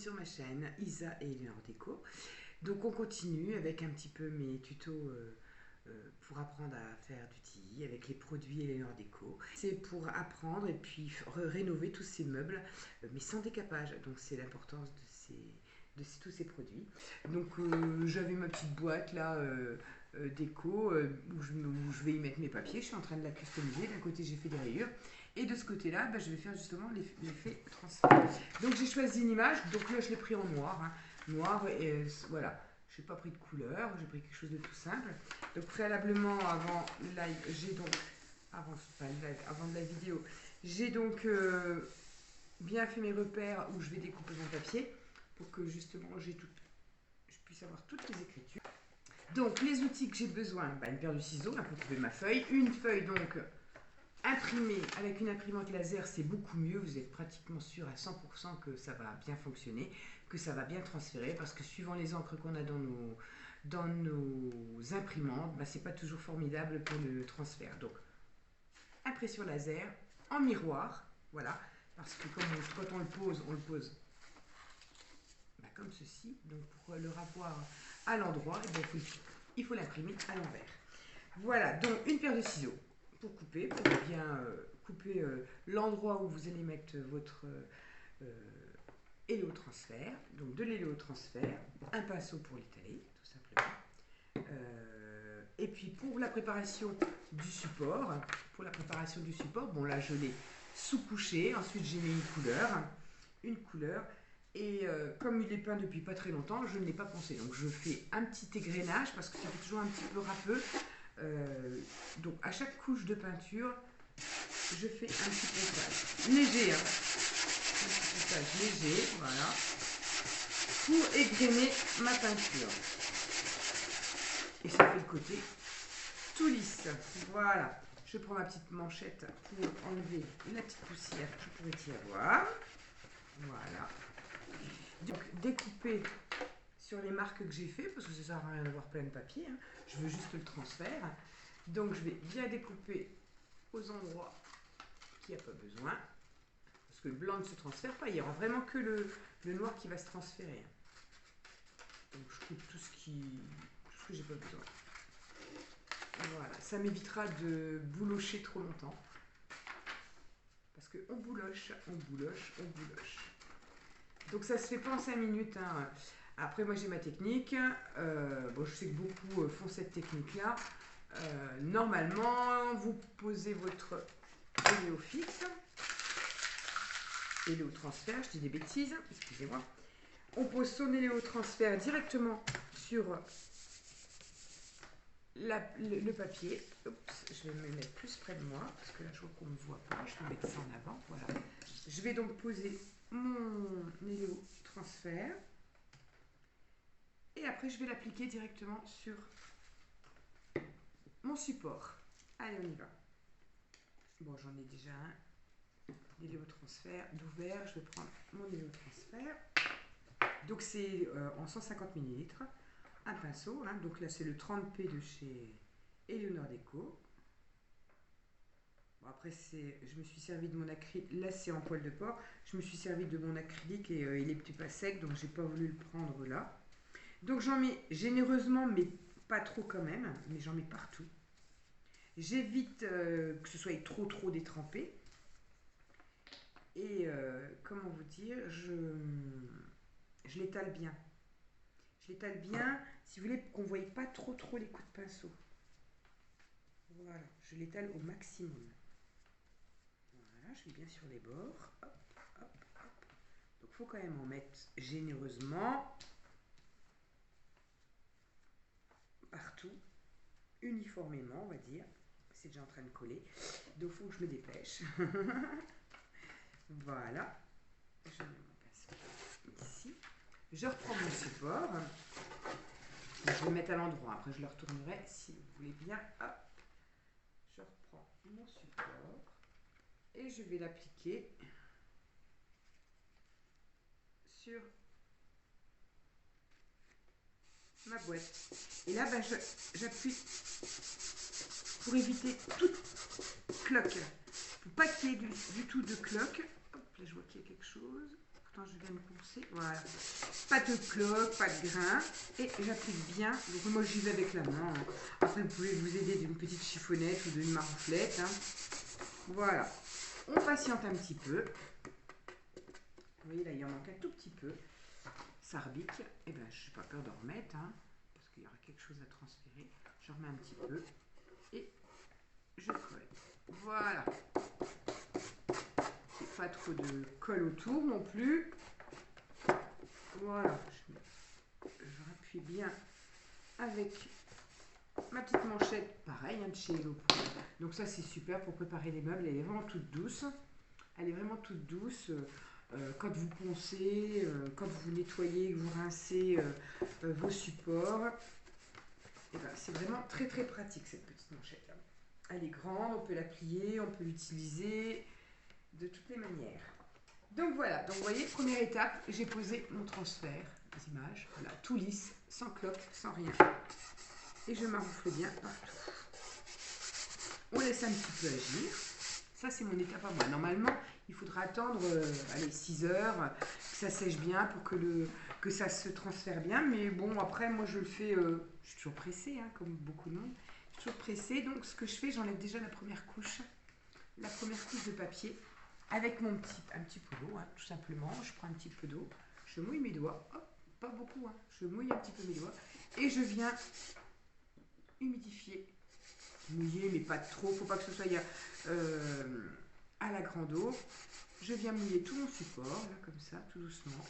sur ma chaîne Isa et Eleanor Déco. Donc on continue avec un petit peu mes tutos pour apprendre à faire du tilly avec les produits Eleanor Déco. C'est pour apprendre et puis rénover tous ces meubles mais sans décapage. Donc c'est l'importance de tous ces produits. Donc j'avais ma petite boîte là déco où je vais y mettre mes papiers. Je suis en train de la customiser. D'un côté j'ai fait des rayures. Et de ce côté-là, je vais faire justement l'effet transfert. Donc j'ai choisi une image, donc là je l'ai pris en noir. Hein. Noir, et voilà. Je n'ai pas pris de couleur, j'ai pris quelque chose de tout simple. Donc préalablement, avant le live, j'ai donc, avant de la vidéo, j'ai donc bien fait mes repères où je vais découper mon papier pour que justement je puisse avoir toutes les écritures. Donc les outils que j'ai besoin, une paire de ciseaux là, pour couper ma feuille, une feuille donc imprimée avec une imprimante laser, c'est beaucoup mieux, vous êtes pratiquement sûr à 100% que ça va bien fonctionner, que ça va bien transférer, parce que suivant les encres qu'on a dans nos imprimantes, c'est pas toujours formidable pour le transfert. Donc impression laser en miroir, voilà, parce que quand on le pose comme ceci. Donc pour le ravoir à l'endroit, il faut l'imprimer à l'envers. Voilà, donc une paire de ciseaux pour couper, pour bien couper l'endroit où vous allez mettre votre héliotransfert. Donc de l'héliotransfert, un pinceau pour l'étaler, tout simplement. Et puis pour la préparation du support, bon là je l'ai sous-couché, ensuite j'ai mis une couleur. Et comme il est peint depuis pas très longtemps, je ne l'ai pas poncé. Donc je fais un petit égrenage parce que ça fait toujours un petit peu râpeux. Donc à chaque couche de peinture, je fais un petit ponçage léger, hein. Un petit ponçage léger, voilà, pour égrener ma peinture. Et ça fait le côté tout lisse. Voilà. Je prends ma petite manchette pour enlever la petite poussière qui pourrait y avoir. Voilà. Donc découper sur les marques que j'ai fait, parce que ça sert à rien d'avoir plein de papier, hein. Je veux juste le transfert. Donc je vais bien découper aux endroits qu'il n'y a pas besoin, parce que le blanc ne se transfère pas, il y aura vraiment que le noir qui va se transférer. Donc je coupe tout ce que j'ai pas besoin. Voilà, ça m'évitera de boulocher trop longtemps, parce qu'on bouloche. Donc ça se fait pas en 5 minutes, hein. Après moi j'ai ma technique, bon, je sais que beaucoup font cette technique là. Normalement vous posez votre héliot fixe, héliotransfert, je dis des bêtises, excusez-moi. On pose son héliotransfert directement sur le papier. Oups, je vais me mettre plus près de moi, parce que là je vois qu'on ne me voit pas, je vais mettre ça en avant, voilà. Je vais donc poser mon héliotransfert et après je vais l'appliquer directement sur mon support. Allez, on y va. Bon, j'en ai déjà un héliotransfert d'ouvert. Je vais prendre mon héliotransfert. Donc c'est en 150 ml, un pinceau, hein. Donc là c'est le 30P de chez Eleanor Déco. Bon, après je me suis servi de mon acrylique, là c'est en poil de porc, je me suis servi de mon acrylique et il est pas sec, donc j'ai pas voulu le prendre là. Donc j'en mets généreusement, mais pas trop quand même, mais j'en mets partout. J'évite que ce soit trop détrempé. Et comment vous dire, je l'étale bien. Je l'étale bien, si vous voulez, qu'on ne voie pas trop les coups de pinceau. Voilà, je l'étale au maximum. Voilà, je vais bien sur les bords. Hop, hop, hop. Donc il faut quand même en mettre généreusement. Partout, uniformément, on va dire. C'est déjà en train de coller. Donc il faut que je me dépêche. Voilà. Je mets mon pinceau ici. Je reprends mon support. Je vais le mettre à l'endroit. Après, je le retournerai si vous voulez bien. Hop. Je reprends mon support et je vais l'appliquer sur ma boîte. Et là, j'appuie pour éviter toute cloque. Pour pas qu'il y ait du tout de cloque. Hop, là, je vois qu'il y a quelque chose. quand je vais me poncer. Voilà. Pas de cloque, pas de grain. Et j'applique bien. Donc moi j'y vais avec la main. Hein. Après vous pouvez vous aider d'une petite chiffonnette ou d'une marouflette. Hein. Voilà. On patiente un petit peu. Vous voyez là il en manque un tout petit peu. Ça rebique. Et bien je n'ai pas peur d'en remettre. Hein, parce qu'il y aura quelque chose à transférer. Je remets un petit peu. Et je colle. Voilà. Pas trop de colle autour non plus. Voilà. Je rappuie bien avec ma petite manchette. Pareil, hein, de chez Hello. Donc ça, c'est super pour préparer les meubles. Elle est vraiment toute douce. Elle est vraiment toute douce. Quand vous poncez, quand vous nettoyez, que vous rincez vos supports. Et ben, c'est vraiment très très pratique cette petite manchette là. Elle est grande, on peut la plier, on peut l'utiliser de toutes les manières. Donc voilà, donc vous voyez, première étape, j'ai posé mon transfert des images, voilà, tout lisse, sans cloque, sans rien. Et je maroufle bien partout. On laisse un petit peu agir. Ça, c'est mon étape à moi. Normalement, il faudra attendre 6 heures, que ça sèche bien pour que ça se transfère bien. Mais bon, après, moi, je le fais, je suis toujours pressée, hein, comme beaucoup de monde. Je suis toujours pressée, donc ce que je fais, j'enlève déjà la première couche de papier. Avec un petit peu d'eau, hein, tout simplement. Je prends un petit peu d'eau, je mouille mes doigts, hop, pas beaucoup, hein, je mouille un petit peu mes doigts, et je viens humidifier. Mouiller, mais pas trop, faut pas que ce soit à la grande eau. Je viens mouiller tout mon support, là, comme ça, tout doucement.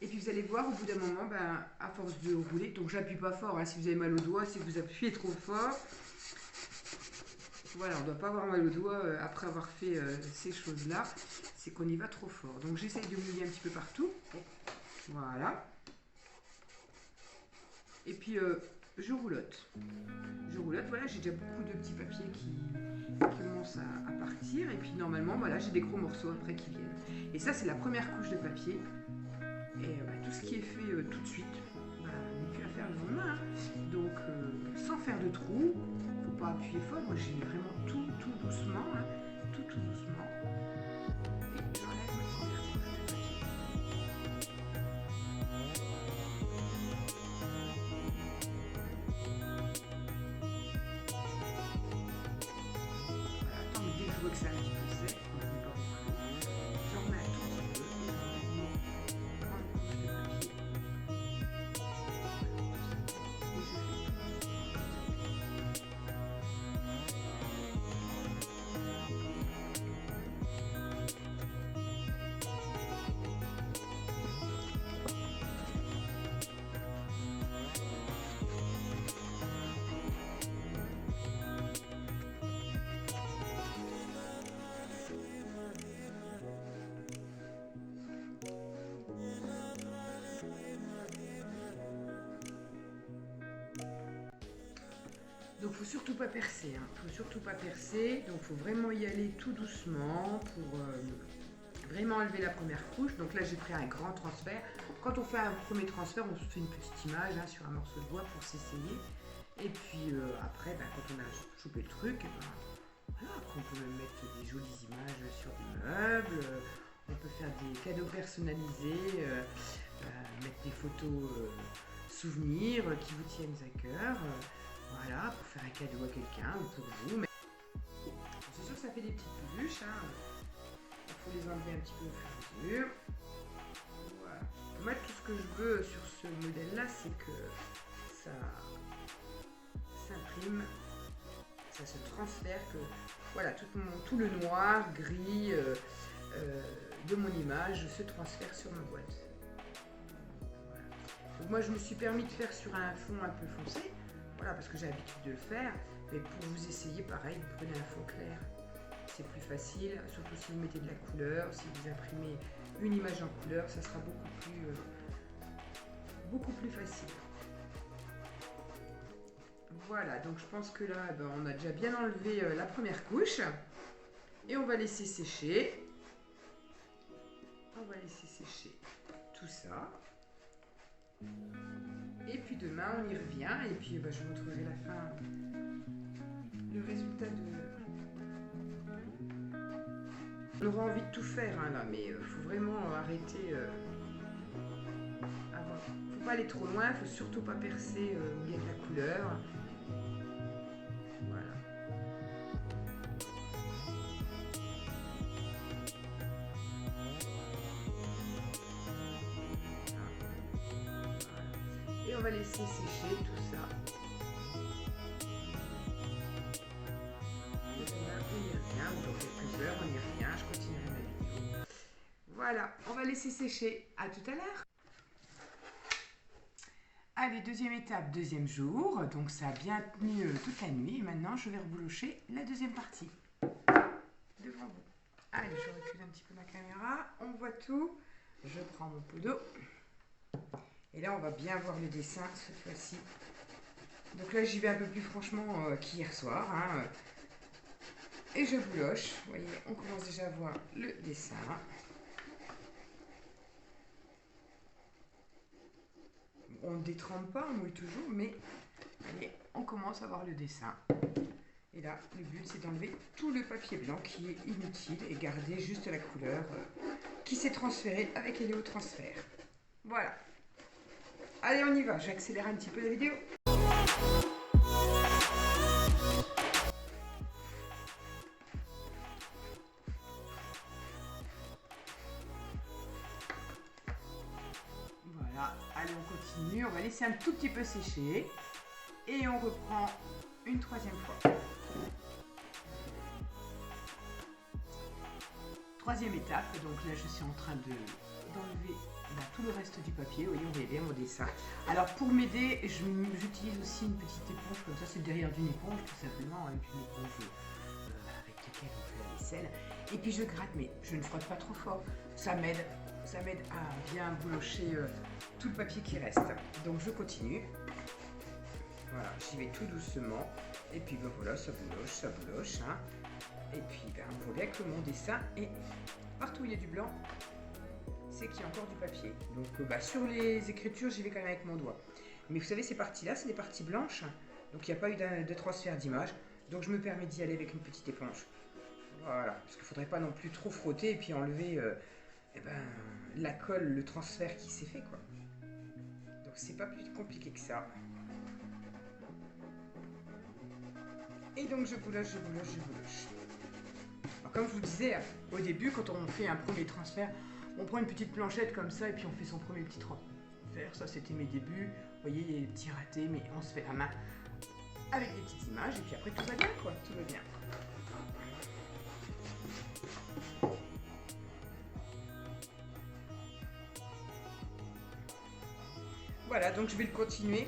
Et puis vous allez voir, au bout d'un moment, ben, à force de rouler, donc j'appuie pas fort, hein, si vous avez mal au doigt, si vous appuyez trop fort. Voilà, on ne doit pas avoir mal au doigt après avoir fait ces choses-là. C'est qu'on y va trop fort. Donc j'essaye de mouiller un petit peu partout. Voilà. Et puis je roulotte. Je roulotte, voilà, j'ai déjà beaucoup de petits papiers qui commencent à partir. Et puis normalement, voilà, j'ai des gros morceaux après qui viennent. Et ça, c'est la première couche de papier. Et tout ce qui est fait tout de suite, n'est plus à faire le lendemain. Hein. Donc sans faire de trous. Pas appuyer fort, moi j'ai vraiment tout doucement, hein, tout doucement. Et j'enlève ma première couche de papier. Voilà, tant que dès que je vois que c'est un petit peu sec, on ne met pas beaucoup. J'en remets un tout petit peu et j'enlève ma grande couche de papier. Et je fais tout doucement comme ça. Donc faut surtout pas percer, hein. Faut surtout pas percer, donc faut vraiment y aller tout doucement pour vraiment enlever la première couche. Donc là j'ai pris un grand transfert. Quand on fait un premier transfert, on se fait une petite image hein, sur un morceau de bois pour s'essayer. Et puis après, quand on a chopé le truc, voilà, après on peut même mettre des jolies images sur des meubles. On peut faire des cadeaux personnalisés, mettre des photos souvenirs qui vous tiennent à cœur. Voilà, pour faire un cadeau à quelqu'un ou pour vous. Mais c'est sûr que ça fait des petites peluches. Hein. Il faut les enlever un petit peu au fur et à mesure. Voilà. Moi, tout ce que je veux sur ce modèle-là, c'est que ça s'imprime, ça se transfère, que voilà, tout le noir, gris de mon image se transfère sur ma boîte. Voilà. Donc moi, je me suis permis de faire sur un fond un peu foncé. Voilà, parce que j'ai l'habitude de le faire, mais pour vous essayer, pareil, vous prenez un fond clair. C'est plus facile, surtout si vous mettez de la couleur, si vous imprimez une image en couleur, ça sera beaucoup plus facile. Voilà, donc je pense que là, on a déjà bien enlevé la première couche. Et on va laisser sécher. On va laisser sécher tout ça. Et puis demain on y revient et puis je vous montrerai la fin, le résultat On aura envie de tout faire hein, là, mais il faut vraiment arrêter Faut pas aller trop loin, faut surtout pas percer où il y a de la couleur. Voilà. Et on va laisser sécher tout ça. On y revient, dans quelques heures, on y revient, je continuerai ma vidéo. Voilà, on va laisser sécher. À tout à l'heure. Allez, deuxième étape, deuxième jour. Donc ça a bien tenu toute la nuit. Et maintenant, je vais reboulocher la deuxième partie. Devant vous. Allez, je recule un petit peu ma caméra. On voit tout. Je prends mon pot d'eau. Et là, on va bien voir le dessin cette fois-ci. Donc là, j'y vais un peu plus franchement qu'hier soir. Hein. Et je bouloche. Vous voyez, on commence déjà à voir le dessin. On ne détrempe pas, on mouille toujours, mais allez, on commence à voir le dessin. Et là, le but, c'est d'enlever tout le papier blanc qui est inutile et garder juste la couleur qui s'est transférée avec Héléotransfert. Voilà. Allez, on y va. J'accélère un petit peu la vidéo. Voilà. Allez, on continue. On va laisser un tout petit peu sécher. Et on reprend une troisième fois. Troisième étape. Donc là, je suis en train d'enlever tout le reste du papier. Vous voyez, on voit bien mon dessin. Alors pour m'aider, j'utilise aussi une petite éponge comme ça. C'est derrière d'une éponge tout simplement, avec une éponge avec laquelle on fait la vaisselle. Et puis je gratte, mais je ne frotte pas trop fort. Ça m'aide à bien boulocher tout le papier qui reste. Donc je continue. Voilà, j'y vais tout doucement. Et puis ben voilà, ça bouloche. Hein. Et puis ben, on voit bien que mon dessin est partout où il y a du blanc. C'est qu'il y a encore du papier. Donc sur les écritures, j'y vais quand même avec mon doigt. Mais vous savez, ces parties-là, c'est des parties blanches. Donc il n'y a pas eu de transfert d'image. Donc je me permets d'y aller avec une petite éponge. Voilà, parce qu'il ne faudrait pas non plus trop frotter et puis enlever la colle, le transfert qui s'est fait, quoi. Donc c'est pas plus compliqué que ça. Et donc je bouloche. Alors, comme je vous disais au début, quand on fait un premier transfert, on prend une petite planchette comme ça et puis on fait son premier petit transfert. Ça, c'était mes débuts. Vous voyez, il y a des petits ratés, mais on se fait la main avec des petites images et puis après tout va bien, quoi. Tout va bien. Voilà, donc je vais le continuer.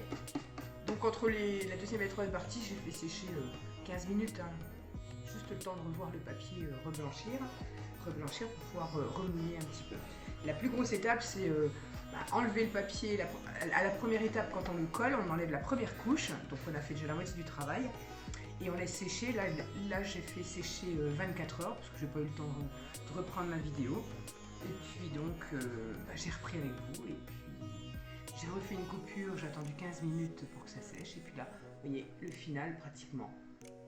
Donc entre la deuxième et la troisième partie, j'ai fait sécher 15 minutes. Hein. Juste le temps de revoir le papier reblanchir pour pouvoir remouiller un petit peu. La plus grosse étape, c'est enlever le papier. À la première étape, quand on le colle, on enlève la première couche. Donc on a fait déjà la moitié du travail. Et on laisse sécher. Là j'ai fait sécher 24 heures parce que j'ai pas eu le temps de reprendre ma vidéo. Et puis donc j'ai repris avec vous. Et puis j'ai refait une coupure, j'ai attendu 15 minutes pour que ça sèche. Et puis là, vous voyez, le final pratiquement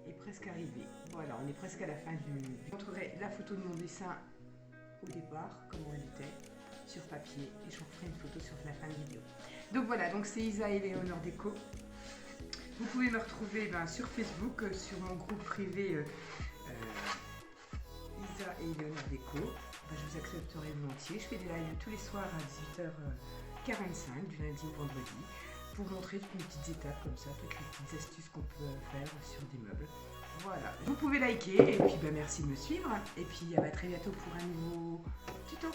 est presque arrivé. Voilà, on est presque à la fin Je montrerai la photo de mon dessin au départ, comment elle était, sur papier. Et je vous ferai une photo sur la fin de vidéo. Donc voilà, donc c'est Isa et Léonore Déco. Vous pouvez me retrouver sur Facebook, sur mon groupe privé Isa et Léonore Déco. Je vous accepterai volontiers. Je fais des lives tous les soirs à 18h45, du lundi au vendredi, pour montrer toutes mes petites étapes comme ça, toutes les petites astuces qu'on peut faire sur des meubles. Voilà, vous pouvez liker et puis merci de me suivre. Et puis à très bientôt pour un nouveau tuto.